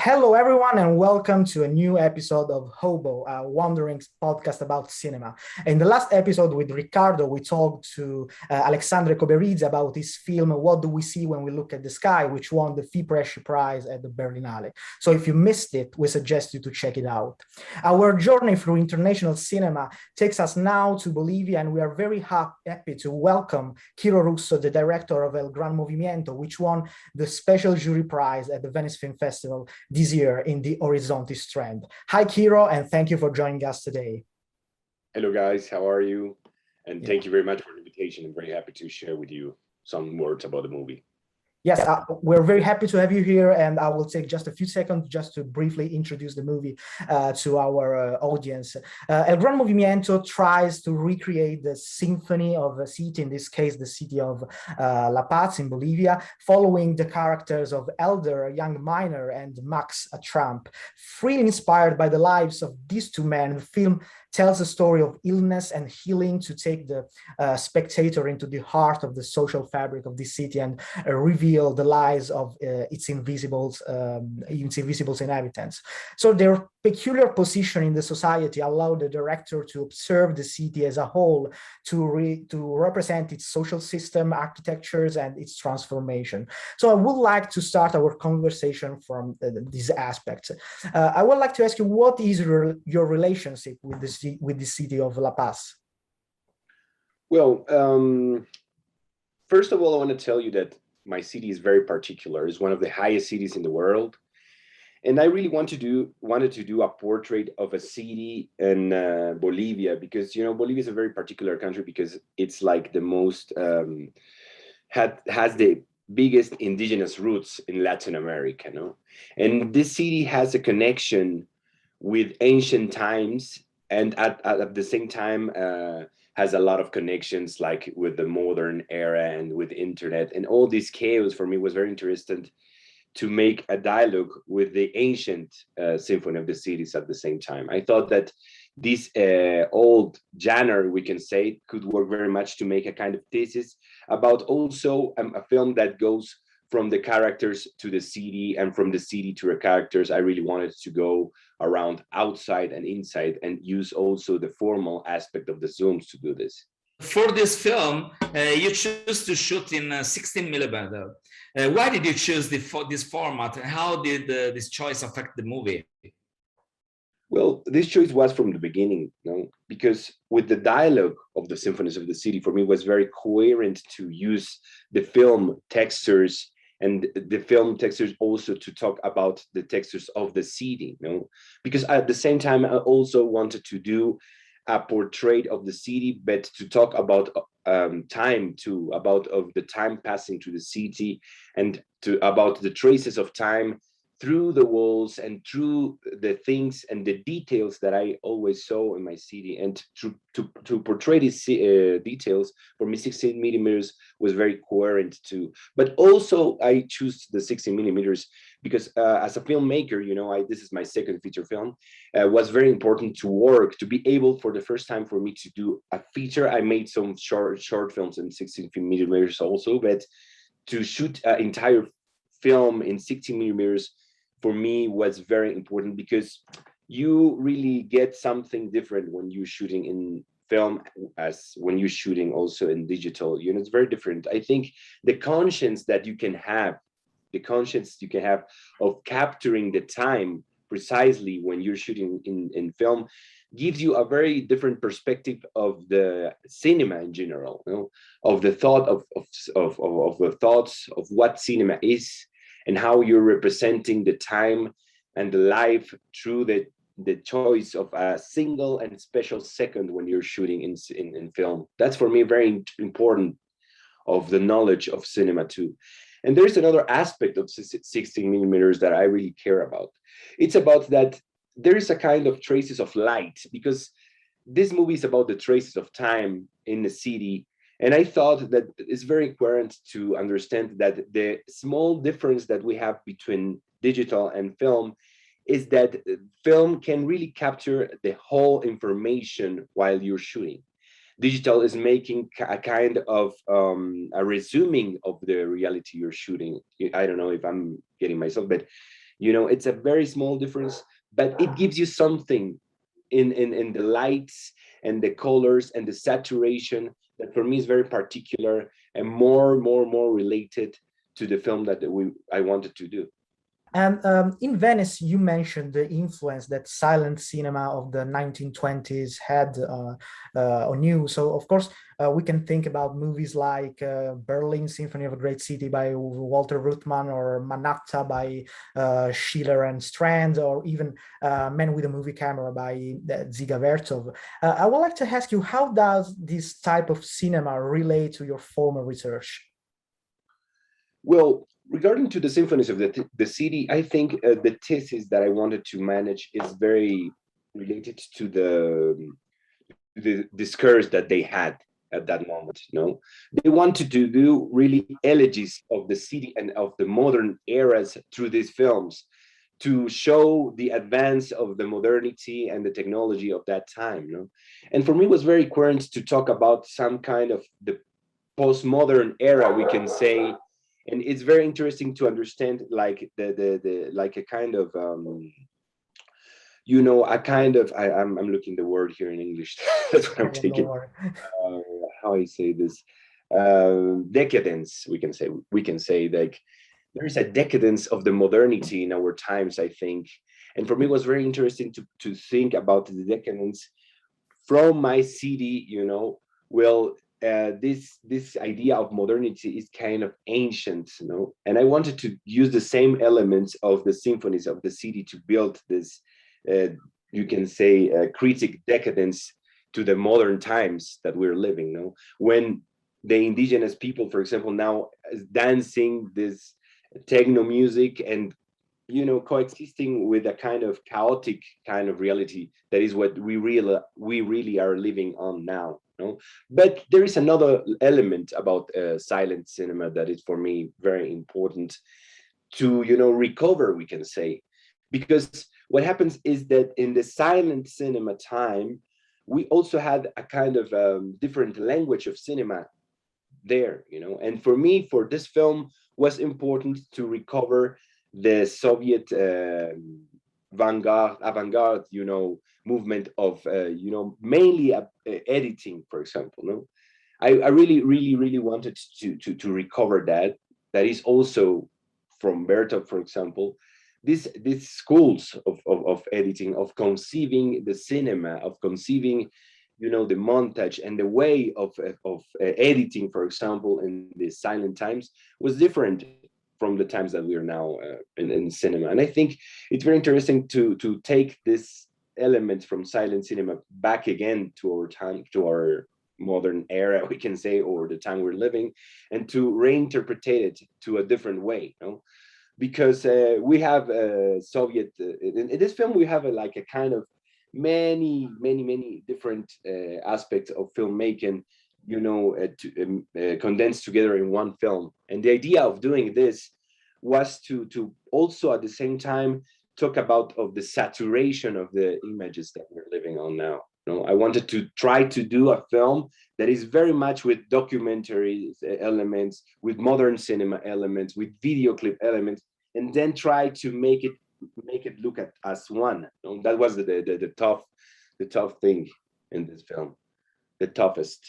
Hello, everyone, and welcome to a new episode of HOBO, a wandering podcast about cinema. In the last episode with Riccardo, we talked to Alexandre Coberizzi about his film What Do We See When We Look at the Sky, which won the 𝗶𝗵𝗃𝗄𝗃 prize at the Berlinale. So if you missed it, we suggest you to check it out. Our journey through international cinema takes us now to Bolivia, and we are very happy to welcome Kiro Russo, the director of El Gran Movimiento, which won the special jury prize at the Venice Film Festival this year in the Orizzonti strand. Hi, Kiro, and thank you for joining us today. Hello, guys. How are you? And thank you very much for the invitation. I'm very happy to share with you some words about the movie. Yes, we're very happy to have you here, and I will take just a few seconds just to briefly introduce the movie to our audience. El Gran Movimiento tries to recreate the symphony of a city, in this case, the city of La Paz in Bolivia, following the characters of Elder, a young miner, and Max, a tramp. Freely inspired by the lives of these two men, the film tells a story of illness and healing to take the spectator into the heart of the social fabric of this city and reveal the lives of its invisible inhabitants. So their peculiar position in the society allowed the director to observe the city as a whole, to represent its social system, architectures, and its transformation. So I would like to start our conversation from these aspects. I would like to ask you, what is your relationship with the city of La Paz? Well, first of all, I want to tell you that my city is very particular. It's one of the highest cities in the world. And I really wanted to do a portrait of a city in Bolivia, because, you know, Bolivia is a very particular country because it's like the most, has the biggest indigenous roots in Latin America, no? And this city has a connection with ancient times, and at the same time has a lot of connections like with the modern era and with internet, and all this chaos for me was very interesting to make a dialogue with the ancient symphony of the cities at the same time. I thought that this old genre, we can say, could work very much to make a kind of thesis about also a film that goes from the characters to the city and from the city to the characters. I really wanted to go around outside and inside and use also the formal aspect of the zooms to do this. For this film, you choose to shoot in 16 millimeter. Why did you choose this format? How did this choice affect the movie? Well, this choice was from the beginning, because with the dialogue of the symphonies of the city, for me, was very coherent to use the film textures, and the film textures also to talk about the textures of the city, because at the same time, I also wanted to do a portrait of the city, but to talk about time too, about the time passing to the city, and about the traces of time through the walls and through the things and the details that I always saw in my city. And to portray these details, for me, 16 millimeters was very coherent too. But also I choose the 16 millimeters because as a filmmaker, this is my second feature film, was very important to be able for the first time for me to do a feature. I made some short films in 16 millimeters also, but to shoot an entire film in 16 millimeters for me was very important, because you really get something different when you're shooting in film as when you're shooting also in digital. It's very different. I think the conscience you can have of capturing the time precisely when you're shooting in film gives you a very different perspective of the cinema in general, of the thought of the thoughts of what cinema is, and how you're representing the time and the life through the choice of a single and special second when you're shooting in film. That's for me very important of the knowledge of cinema too. And there's another aspect of 16 millimeters that I really care about. It's about that there is a kind of traces of light, because this movie is about the traces of time in the city. And I thought that it's very important to understand that the small difference that we have between digital and film is that film can really capture the whole information while you're shooting. Digital is making a kind of a resuming of the reality you're shooting. I don't know if I'm getting myself, but You know, it's a very small difference, but it gives you something in the lights and the colors and the saturation that for me is very particular and more related to the film that I wanted to do. And in Venice, you mentioned the influence that silent cinema of the 1920s had on you. So, of course, we can think about movies like Berlin Symphony of a Great City by Walter Ruttmann, or Manatta by Schiller and Strand, or even Men with a Movie Camera by 𝗂𝗶𝗃𝗄𝗃. I would like to ask you, how does this type of cinema relate to your former research? Well, regarding to the symphonies of the city, I think the thesis that I wanted to manage is very related to the discourse that they had at that moment. You know, they wanted to do really elegies of the city and of the modern eras through these films, to show the advance of the modernity and the technology of that time. You know, and for me, it was very coherent to talk about some kind of the postmodern era, we can say. And it's very interesting to understand, like the like a kind of you know, a kind of I'm looking the word here in English. That's what I'm taking. How I say this, decadence. We can say like there is a decadence of the modernity in our times, I think. And for me, it was very interesting to think about the decadence from my city. You know, well. This idea of modernity is kind of ancient, you know, and I wanted to use the same elements of the symphonies of the city to build this, you can say, critic decadence to the modern times that we're living. You know, when the indigenous people, for example, now is dancing this techno music and, you know, coexisting with a kind of chaotic kind of reality that is what we really are living on now. No? But there is another element about silent cinema that is for me very important to, you know, recover, we can say, because what happens is that in the silent cinema time, we also had a kind of different language of cinema there, you know. And for me, for this film, was important to recover the Soviet avant-garde, you know, movement of, you know, mainly editing, for example. No, I really wanted to recover that. That is also from Bertov, for example, these schools of editing, of conceiving the cinema, of conceiving, you know, the montage and the way of editing, for example, in the silent times was different from the times that we are now in cinema. And I think it's very interesting to take this element from silent cinema back again to our time, to our modern era, we can say, or the time we're living, and to reinterpret it to a different way, you know? Because we have Soviet, in this film, we have like a kind of many different aspects of filmmaking, you know, condensed together in one film. And the idea of doing this was to also at the same time talk about of the saturation of the images that we're living on now. You know, I wanted to try to do a film that is very much with documentary elements, with modern cinema elements, with video clip elements, and then try to make it look at as one. You know, that was the tough thing in this film, the toughest.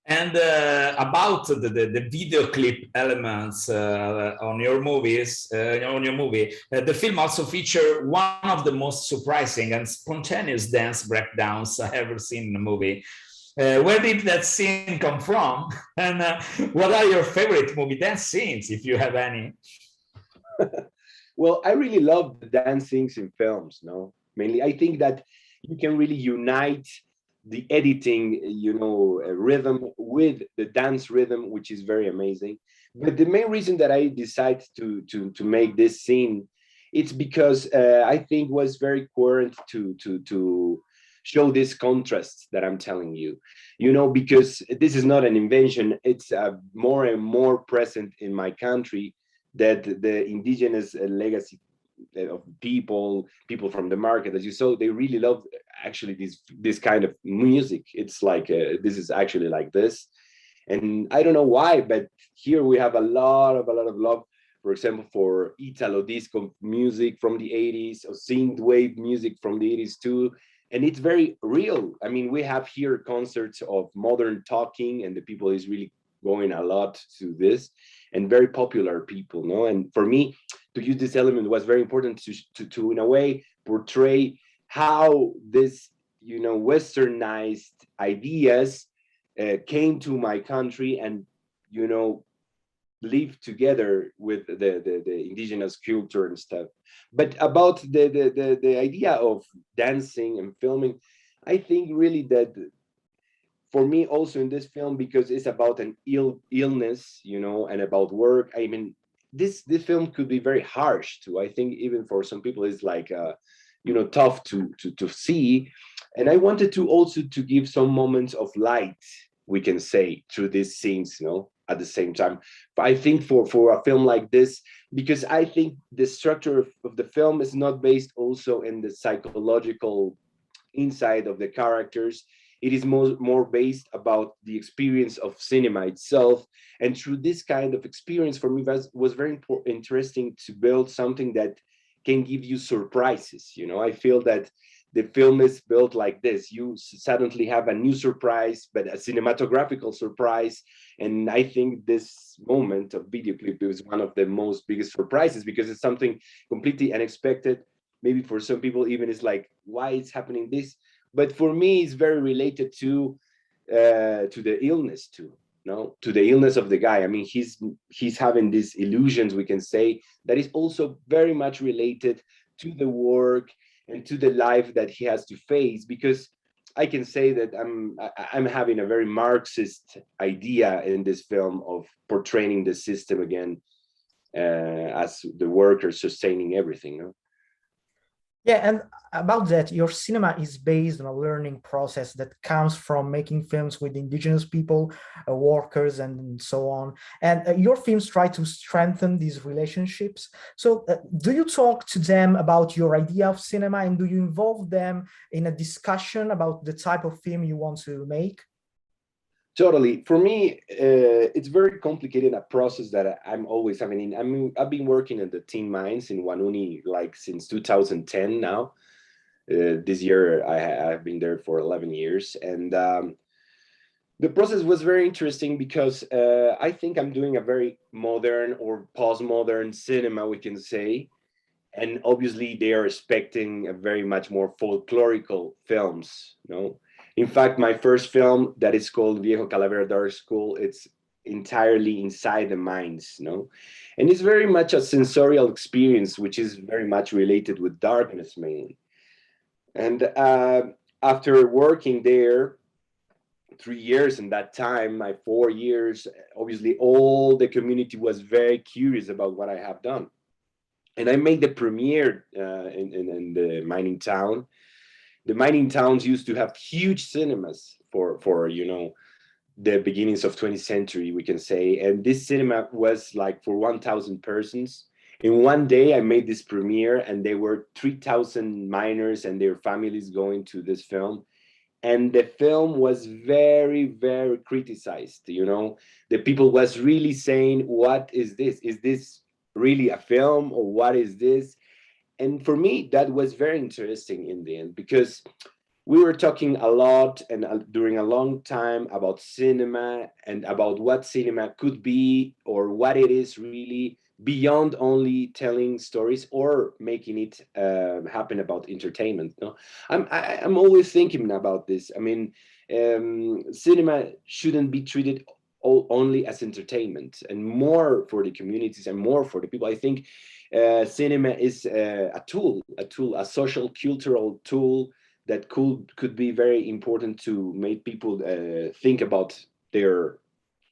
And about the video clip elements on your movies, the film also featured one of the most surprising and spontaneous dance breakdowns I ever seen in a movie. Where did that scene come from? And what are your favorite movie dance scenes, if you have any? Well, I really love the dance scenes in films, no? Mainly, I think that you can really unite the editing, you know, rhythm with the dance rhythm, which is very amazing. But the main reason that I decided to make this scene, it's because I think was very coherent to show this contrast that I'm telling you, you know, because this is not an invention. It's more and more present in my country, that the indigenous legacy of people from the market, as you saw, they really love actually this kind of music. It's like this is actually like this, and I don't know why, but here we have a lot of love for example, for Italo disco music from the 80s, or synthwave music from the 80s too. And it's very real. I mean, we have here concerts of modern talking, and the people is really going a lot to this, and very popular people, no? And for me, to use this element was very important to in a way portray how this, you know, westernized ideas came to my country, and, you know, live together with the indigenous culture and stuff. But about the idea of dancing and filming, I think really that for me also in this film, because it's about an illness, you know, and about work. I mean, this film could be very harsh too. I think even for some people it's like you know, tough to see. And I wanted to also to give some moments of light, we can say, through these scenes, you know, at the same time. But I think for a film like this, because I think the structure of the film is not based also in the psychological inside of the characters. It is more based about the experience of cinema itself. And through this kind of experience, for me, was very interesting to build something that can give you surprises. You know, I feel that the film is built like this. You suddenly have a new surprise, but a cinematographical surprise. And I think this moment of video clip is one of the most biggest surprises, because it's something completely unexpected. Maybe for some people even it's like, why is happening this? But for me, it's very related to the illness too, no? To the illness of the guy. I mean, he's having these illusions, we can say, that is also very much related to the work and to the life that he has to face. Because I can say that I'm having a very Marxist idea in this film of portraying the system again as the worker sustaining everything, no? Yeah, and about that, your cinema is based on a learning process that comes from making films with indigenous people, workers, and so on. And your films try to strengthen these relationships. So do you talk to them about your idea of cinema, and do you involve them in a discussion about the type of film you want to make? Totally. For me, it's very complicated, a process that I'm always having. I've been working at the Teen Mines in Wanuni like since 2010 now. This year, I've been there for 11 years. And the process was very interesting because I think I'm doing a very modern or postmodern cinema, we can say. And obviously, they are expecting a very much more folklorical films, you know? In fact, my first film that is called 𝗂𝗃𝗃 Dark School, it's entirely inside the mines, no? And it's very much a sensorial experience, which is very much related with darkness mainly. And after working there 3 years in that time, my 4 years, obviously all the community was very curious about what I have done. And I made the premiere in the mining town. The mining towns used to have huge cinemas for you know, the beginnings of 20th century, we can say. And this cinema was like for 1,000 persons. In one day, I made this premiere, and there were 3,000 miners and their families going to this film. And the film was very, very criticized, you know. The people was really saying, what is this? Is this really a film, or what is this? And for me, that was very interesting in the end, because we were talking a lot and during a long time about cinema and about what cinema could be, or what it is really, beyond only telling stories or making it happen about entertainment. No, I'm always thinking about this. I mean, cinema shouldn't be treated only as entertainment, and more for the communities and more for the people. I think cinema is a tool, a social cultural tool that could be very important to make people think about their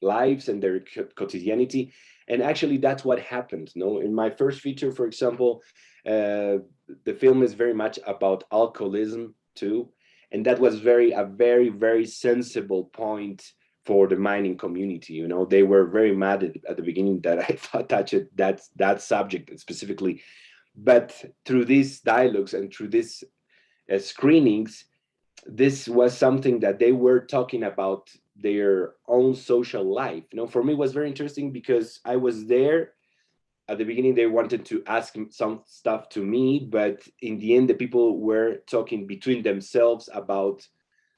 lives and their quotidianity. And actually, that's what happened. No, in my first feature, for example, the film is very much about alcoholism too, and that was a very sensible point for the mining community. You know, they were very mad at the beginning that I touched that subject specifically, but through these dialogues and through these screenings, this was something that they were talking about their own social life. You know, for me, it was very interesting because I was there at the beginning they wanted to ask some stuff to me, but in the end the people were talking between themselves about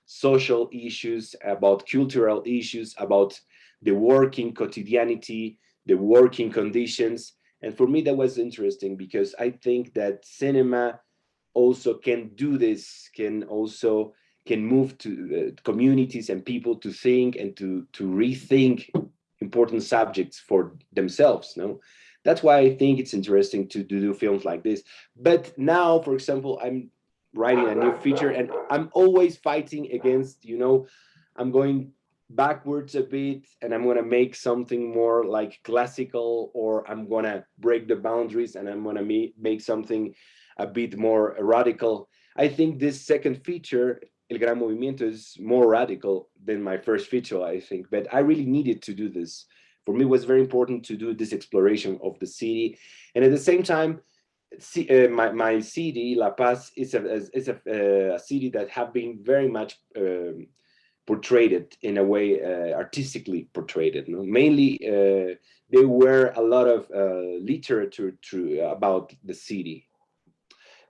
social issues, about cultural issues, about the working quotidianity, the working conditions. And for me that was interesting, because I think that cinema also can do this, can move to communities and people to think and to rethink important subjects for themselves. No, that's why I think it's interesting to do films like this. But now, for example, I'm writing a new feature, and I'm always fighting against, I'm going backwards a bit, and I'm going to make something more like classical, or I'm going to break the boundaries and I'm going to make something a bit more radical. I think this second feature, El Gran Movimiento, is more radical than my first feature, I think. But I really needed to do this. For me, it was very important to do this exploration of the city. And at the same time, my city, La Paz, is a city that have been very much portrayed in a way, artistically portrayed. Mainly, there were a lot of literature about the city.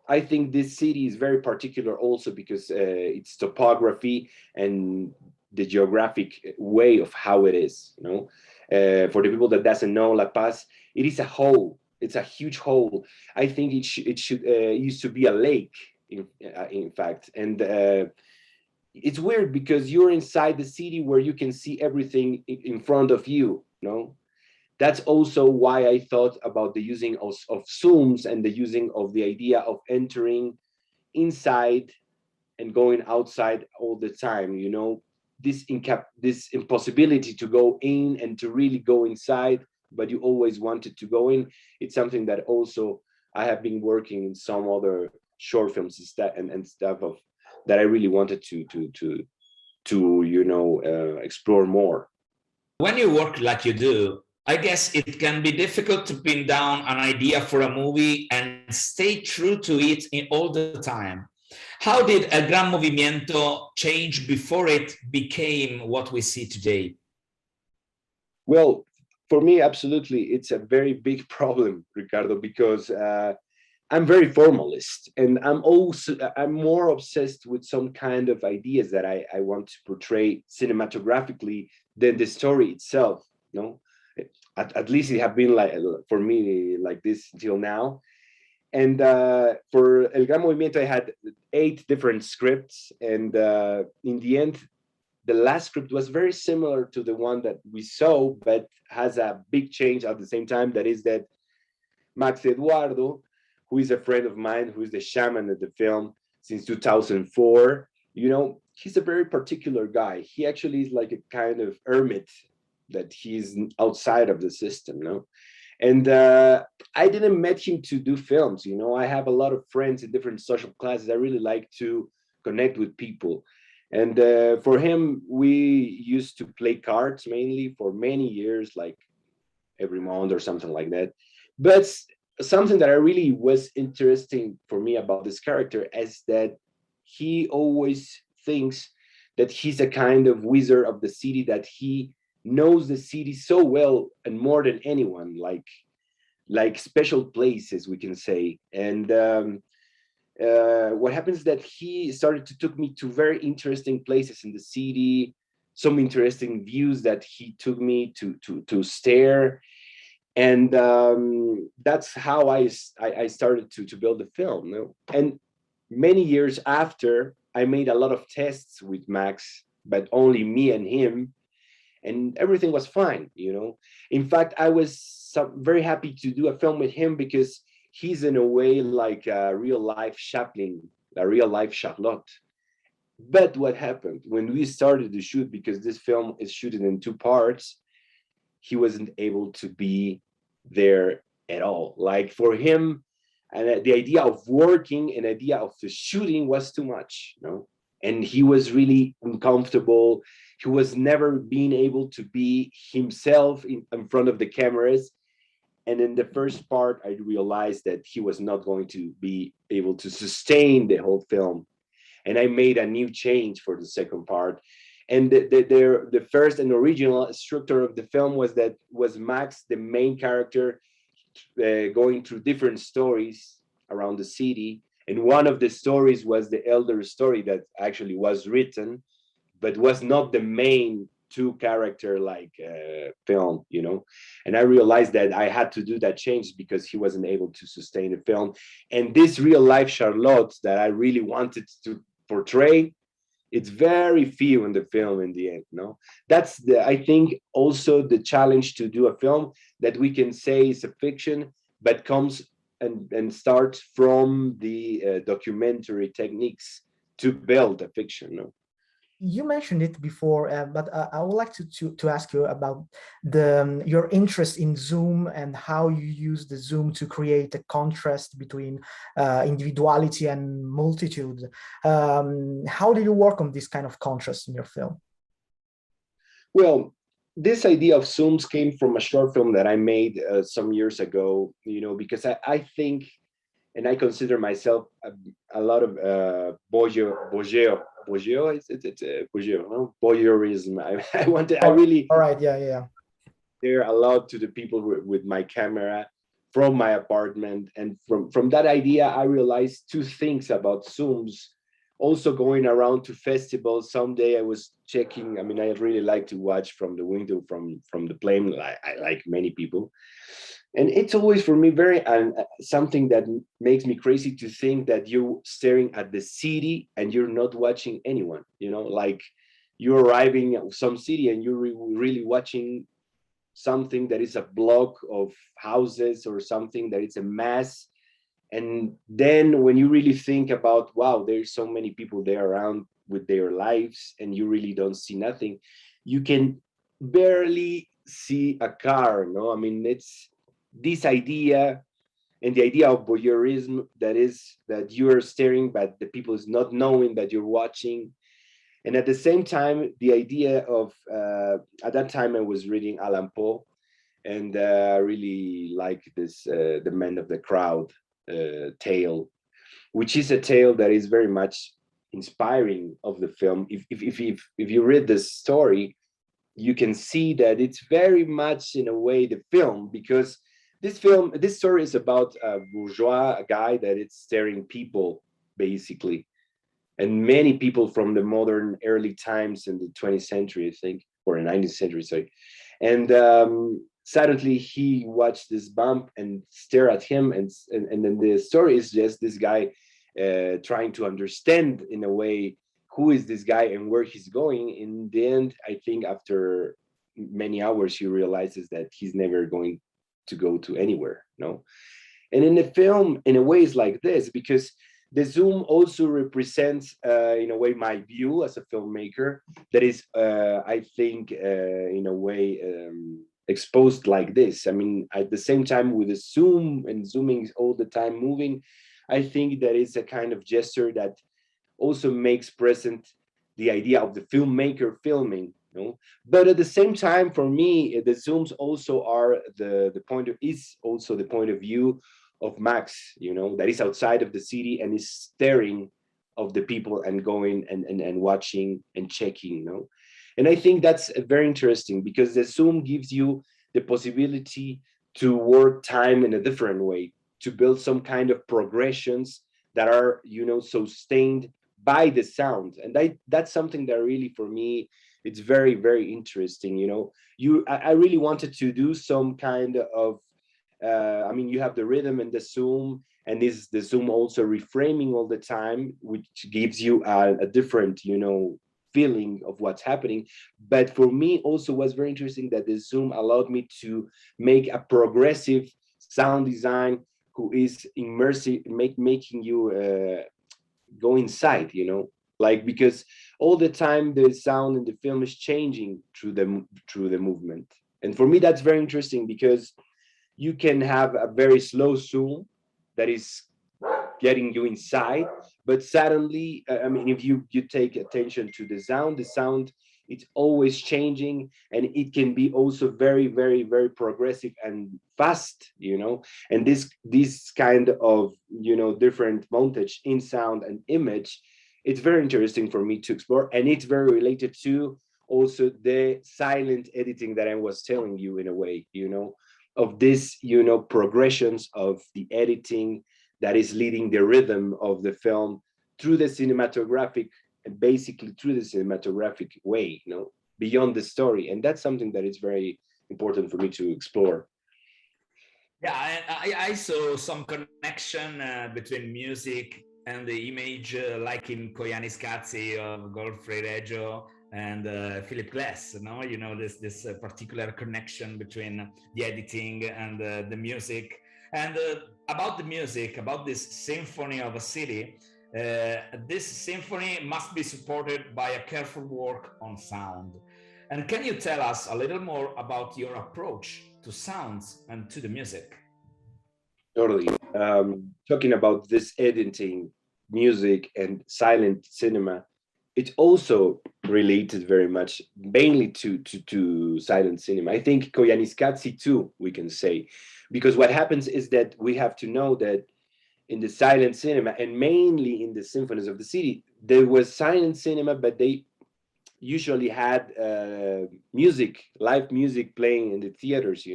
I think this city is very particular also because its topography and the geographic way of how it is. For the people that doesn't know La Paz, it is a hole. It's a huge hole. I think it used to be a lake, in fact, and it's weird because you're inside the city where you can see everything in front of you. That's also why I thought about the using of zooms and the using of the idea of entering inside and going outside all the time. This impossibility to go in and to really go inside, but you always wanted to go in. It's something that also I have been working in some other short films and stuff of that I really wanted to explore more. When you work like you do, I guess it can be difficult to pin down an idea for a movie and stay true to it all the time. How did El Gran Movimiento change before it became what we see today? Well, for me, absolutely, it's a very big problem, Ricardo, because I'm very formalist, and I'm more obsessed with some kind of ideas that I want to portray cinematographically than the story itself. At least it have been like for me like this until now. And for El Gran Movimiento, I had 8 different scripts, and in the end, the last script was very similar to the one that we saw, but has a big change at the same time. That is that Max Eduardo, who is a friend of mine, who is the shaman of the film since 2004, he's a very particular guy. He actually is like a kind of hermit, that he's outside of the system, and I didn't met him to do films. I have a lot of friends in different social classes. I really like to connect with people, and for him, we used to play cards mainly for many years, like every month or something like that. But something that I really was interesting for me about this character is that he always thinks that he's a kind of wizard of the city, that he knows the city so well and more than anyone, like special places, we can say. And what happens is that he started to took me to very interesting places in the city, some interesting views that he took me to stare. And that's how I started to build the film. And many years after, I made a lot of tests with Max, but only me and him, and everything was fine. In fact, I was very happy to do a film with him because he's in a way like a real life Chaplin, a real life Charlotte. But what happened when we started to shoot, because this film is shooted in 2 parts, he wasn't able to be there at all. Like for him, and the idea of working and idea of the shooting was too much, and he was really uncomfortable. He was never being able to be himself in front of the cameras. And in the first part, I realized that he was not going to be able to sustain the whole film. And I made a new change for the second part. And the first and original structure of the film was Max, the main character. going through different stories around the city. And one of the stories was the elder story that actually was written, but was not the main two character like film, you know. And I realized that I had to do that change because he wasn't able to sustain the film. And this real life Charlotte that I really wanted to portray, it's very few in the film in the end. No, that's the, I think also the challenge to do a film that we can say is a fiction, but comes and starts from the documentary techniques to build a fiction. No? You mentioned it before, but I would like to ask you about the your interest in zoom and how you use the zoom to create a contrast between individuality and multitude. How do you work on this kind of contrast in your film? Well, this idea of zooms came from a short film that I made some years ago, you know, because I think, and I consider myself a lot of voyeurism. I wanted, I really, all right, yeah. Share a lot to the people with my camera from my apartment, and from that idea, I realized two things about zooms. Also going around to festivals. Someday I was checking. I mean, I really like to watch from the window from the plane. I like many people. And it's always for me very something that makes me crazy to think that you're staring at the city and you're not watching anyone, you know, like you're arriving at some city and you're really watching something that is a block of houses or something that it's a mass. And then when you really think about, wow, there's so many people there around with their lives and you really don't see nothing, you can barely see a car. No, I mean, it's this idea, and the idea of voyeurism, that is that you're staring but the people is not knowing that you're watching. And at the same time, the idea of at that time I was reading Allan Poe, and I really like this the Man of the Crowd tale, which is a tale that is very much inspiring of the film. If you read this story, you can see that it's very much in a way the film, because this story is about a bourgeois, a guy that is staring people basically, and many people from the modern early times in the 20th century, I think, or the 19th century, sorry. And suddenly he watched this bump and stare at him, and then the story is just this guy trying to understand in a way who is this guy and where he's going. In the end, I think after many hours, he realizes that he's never going to go to anywhere. No. And in the film, in a way, it's like this, because the zoom also represents, in a way, my view as a filmmaker that is, I think, in a way, exposed like this. I mean, at the same time with the zoom and zooming all the time moving, I think that is a kind of gesture that also makes present the idea of the filmmaker filming. You know? But at the same time, for me, the zooms also are the point of view of Max, you know, that is outside of the city and is staring of the people and going and watching and checking, you know. And I think that's very interesting, because the zoom gives you the possibility to work time in a different way, to build some kind of progressions that are, you know, sustained by the sound. And that's something that really, for me, it's very, very interesting. You know, I really wanted to do some kind of, I mean, you have the rhythm and the zoom, and this the zoom also reframing all the time, which gives you a different, you know, feeling of what's happening. But for me also was very interesting that the zoom allowed me to make a progressive sound design who is immersive, making you go inside, you know, like, because all the time the sound in the film is changing through the movement. And for me that's very interesting, because you can have a very slow zoom that is getting you inside, but suddenly, I mean, if you take attention to the sound, it's always changing, and it can be also very, very, very progressive and fast, you know. And this kind of, you know, different montage in sound and image, it's very interesting for me to explore, and it's very related to also the silent editing that I was telling you, in a way, you know. of this, progressions of the editing that is leading the rhythm of the film through the cinematographic, and basically through the cinematographic way, beyond the story. And that's something that is very important for me to explore. Yeah, I saw some connection between music and the image, like in 𝗂𝗀𝗕 𝗥𝘂𝘀𝘀 of Godfrey Reggio and Philip Glass. This particular connection between the editing and the music. And about the music, about this symphony of a city, this symphony must be supported by a careful work on sound. And can you tell us a little more about your approach to sounds and to the music? Totally. Talking about this editing, music, and silent cinema, it's also related very much, mainly to silent cinema. I think 𝗂𝗀𝗕 𝗥𝘂𝘀𝘀 too, we can say, because what happens is that we have to know that in the silent cinema, and mainly in the symphonies of the city, there was silent cinema, but they usually had live music playing in the theaters,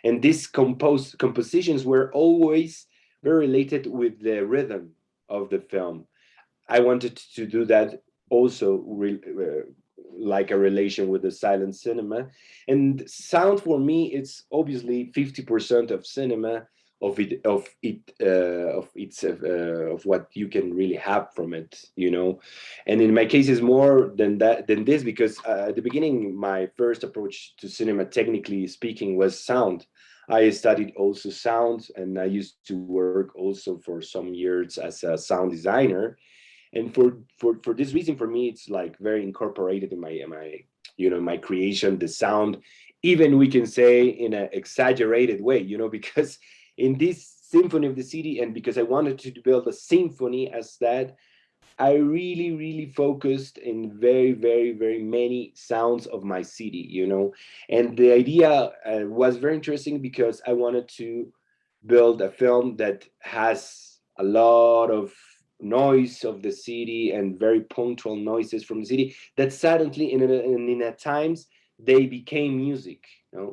and these compositions were always very related with the rhythm of the film. I wanted to do that also, like a relation with the silent cinema. And sound for me, it's obviously 50% of cinema, of what you can really have from it, and in my case it's more than this, because at the beginning my first approach to cinema, technically speaking, was sound. I studied also sound, and I used to work also for some years as a sound designer. And for this reason, for me, it's like very incorporated in my creation, the sound, even we can say in an exaggerated way, because in this symphony of the city, and because I wanted to build a symphony as that, I really, really focused in very, very, very many sounds of my city, and the idea was very interesting, because I wanted to build a film that has a lot of noise of the city and very punctual noises from the city that suddenly in at times they became music,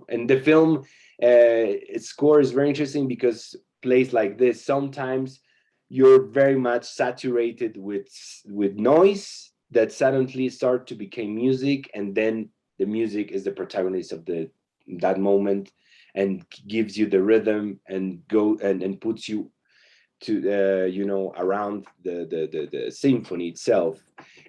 and the film its score is very interesting, because plays like this, sometimes you're very much saturated with noise that suddenly start to become music, and then the music is the protagonist of that moment, and gives you the rhythm, and puts you to around the symphony itself.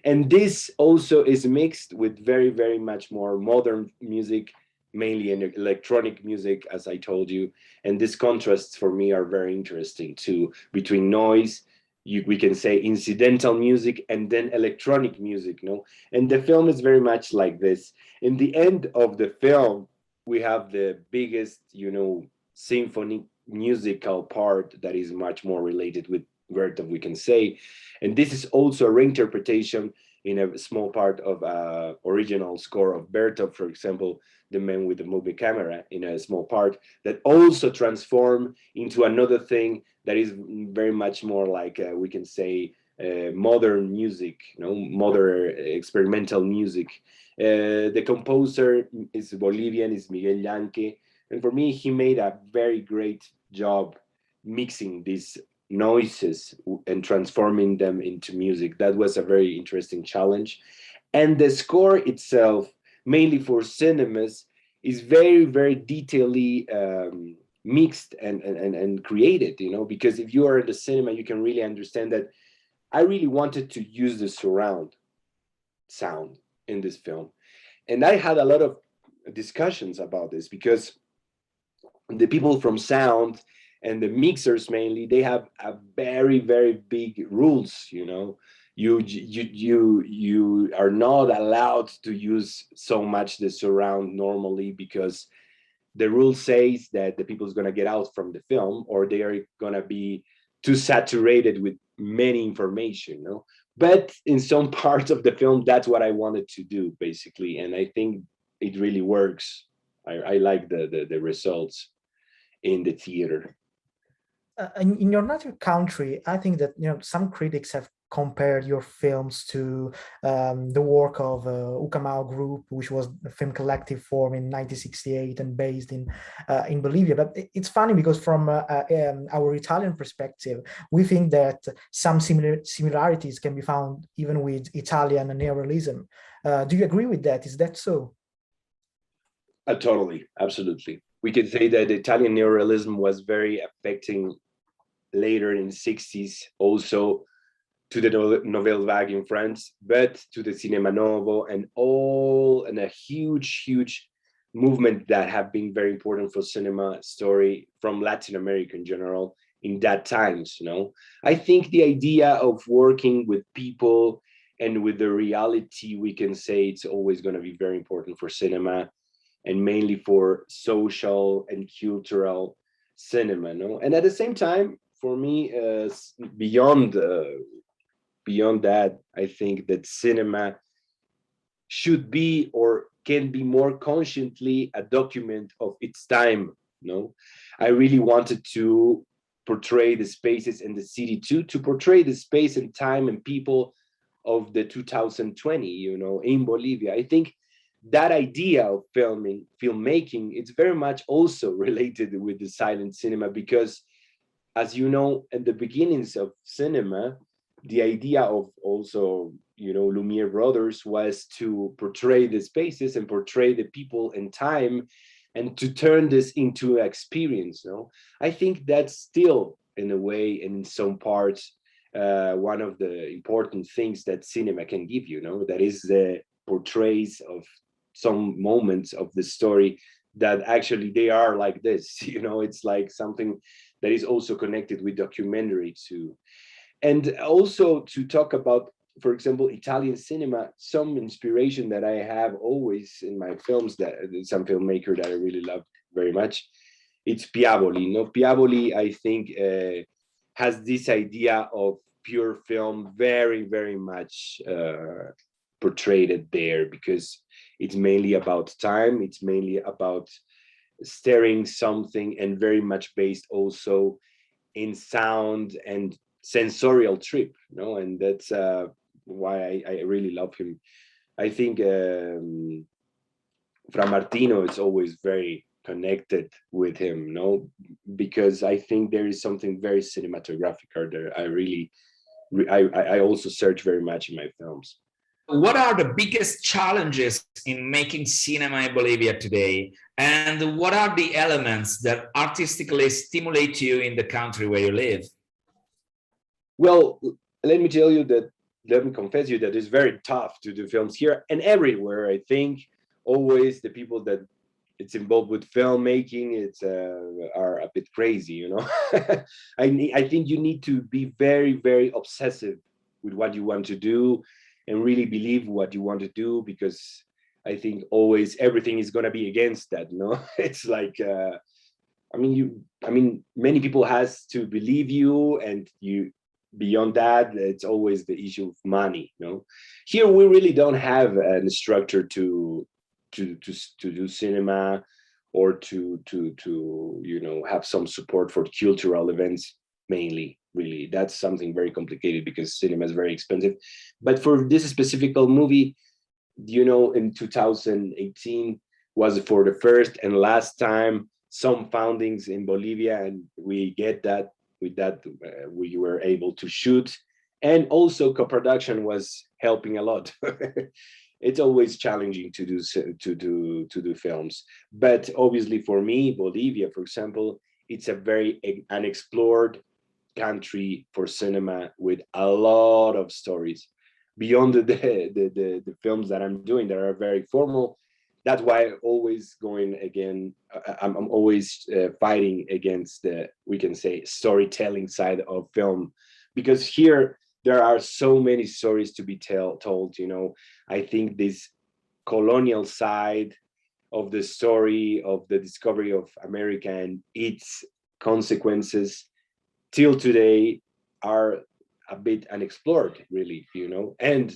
And this also is mixed with very, very much more modern music, mainly in electronic music, as I told you. And these contrasts for me are very interesting too, between noise, we can say incidental music, and then electronic music, and the film is very much like this. In the end of the film, we have the biggest symphony musical part that is much more related with Bertov, we can say. And this is also a reinterpretation in a small part of original score of Bertov, for example, The Man with the Movie Camera, in a small part that also transform into another thing that is very much more like we can say modern music, modern experimental music. The composer is Bolivian, is Miguel Yankee, and for me, he made a very great job mixing these noises and transforming them into music. That was a very interesting challenge. And the score itself, mainly for cinemas, is very, very detailedly mixed and created, because if you are in the cinema, you can really understand that I really wanted to use the surround sound in this film. And I had a lot of discussions about this, because the people from sound and the mixers mainly, they have a very, very big rules, you are not allowed to use so much the surround normally, because the rule says that the people is going to get out from the film, or they are going to be too saturated with many information, but in some parts of the film, that's what I wanted to do, basically, and I think it really works. I like the results in the theater. In your native country, I think that some critics have compared your films to the work of Ucamao Group, which was a film collective formed in 1968 and based in Bolivia. But it's funny because from our Italian perspective, we think that some similarities can be found even with Italian neorealism. Do you agree with that? Is that so? Totally, absolutely. We could say that Italian neorealism was very affecting later in the 60s also to the Nouvelle Vague in France, but to the Cinema Novo and a huge movement that have been very important for cinema story from Latin America in general in that times, I think the idea of working with people and with the reality, we can say it's always going to be very important for cinema and mainly for social and cultural cinema, And at the same time, for me, beyond that, I think that cinema should be or can be more consciently a document of its time. I really wanted to portray the spaces in the city to portray the space and time and people of the 2020, in Bolivia. I think that idea of filmmaking, it's very much also related with the silent cinema, because as you know, at the beginnings of cinema, the idea of also, Lumiere brothers was to portray the spaces and portray the people and time and to turn this into experience. I think that's still, in a way, in some parts, one of the important things that cinema can give you, that is the portrays of some moments of the story that actually they are like this, it's like something that is also connected with documentary too. And also to talk about, for example, Italian cinema, some inspiration that I have always in my films, that some filmmaker that I really love very much, it's 𝗶𝗶𝗵. 𝗶𝗶𝗵, I think, has this idea of pure film very much portrayed there, because it's mainly about time, it's mainly about staring something, and very much based also in sound and sensorial trip, and that's why I really love him. I think Fra Martino is always very connected with him, because I think there is something very cinematographic there. I also search very much in my films. What are the biggest challenges in making cinema in Bolivia today? And what are the elements that artistically stimulate you in the country where you live? Well, let me confess you that it's very tough to do films here and everywhere. I think always the people that it's involved with filmmaking, are a bit crazy, I think you need to be very obsessive with what you want to do and really believe what you want to do, because I think always everything is going to be against that. It's like, many people has to believe you, and beyond that, it's always the issue of money. Here we really don't have a structure to do cinema, or to have some support for cultural events mainly. Really, that's something very complicated because cinema is very expensive. But for this specific movie, in 2018 was for the first and last time some foundings in Bolivia, and we get that with that we were able to shoot, and also co-production was helping a lot. It's always challenging to do films, but obviously for me, Bolivia, for example, it's a very unexplored country for cinema with a lot of stories beyond the films that I'm doing that are very formal. That's why I'm always I'm always fighting against the, we can say, storytelling side of film, because here there are so many stories to be told. I think this colonial side of the story of the discovery of America and its consequences till today are a bit unexplored, really, and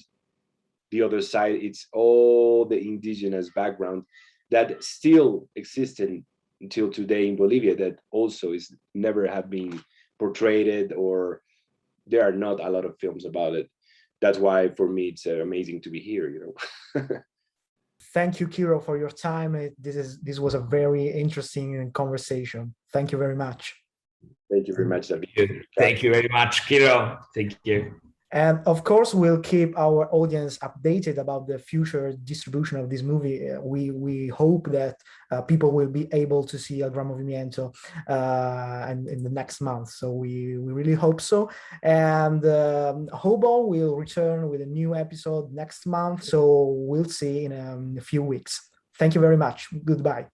the other side, it's all the indigenous background that still existed until today in Bolivia, that also is never have been portrayed or there are not a lot of films about it. That's why for me it's amazing to be here, you know. Thank you, Kiro, for your time. This was a very interesting conversation. Thank you very much. Thank you very much, David. Thank you very much, Kiro. Thank you. And of course, we'll keep our audience updated about the future distribution of this movie. We hope that people will be able to see Gran Movimiento in the next month. So we really hope so. And HOBO will return with a new episode next month. So we'll see in a few weeks. Thank you very much. Goodbye.